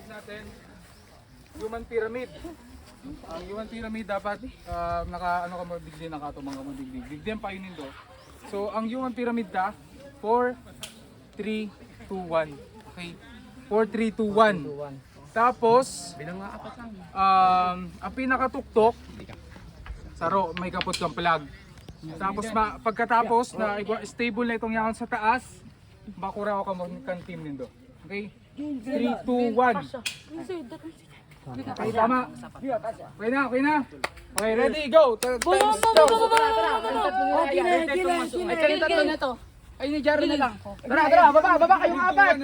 natin, human pyramid. Ang human pyramid dapat naka ano ka madigdi na kato mga madigdi. Digdihan pa yun do. So ang human pyramid da 4 3 2 1. Okay. 4 3 2 1. Tapos bilang nga apat lang. Ang pinakatuktok saro may kapot kang plug. Tapos pagkatapos na stable na itong yakon sa taas, bakura ko kan team nindo. Okay? 3 2 1. Okay, tama. Okay na. Okay, ready, go. Let's go. Tatlo na to. Ay, ni Jaro na lang. Tara, baba kayong apat.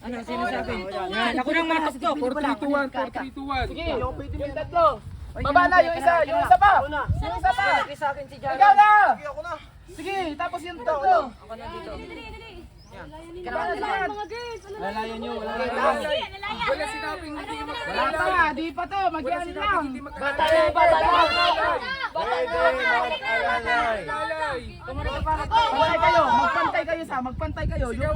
Ano sinasabi? Yan, ako nang matakto. 4 3 2 1, 4 3 2 1. Sige, yung tatlo. Baba na, yung isa pa. Yung isa pa. Sa akin si Jaro. Ikaw na. Sige, ako na. Sige, tapos yung tatlo. Ako na dito. Lalayan nyo, wala sinabing hindi Wala pa, di pa to. Mag-ian lang. Bata na. Pantay kayo, magpantay kayo. Yung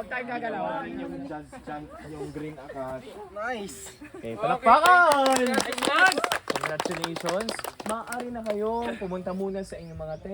Wag tayong gagalaw. Yung green akas. Nice. Okay, palakpakan! Congratulations! Maaari na kayo pumunta muna sa inyong mga tent.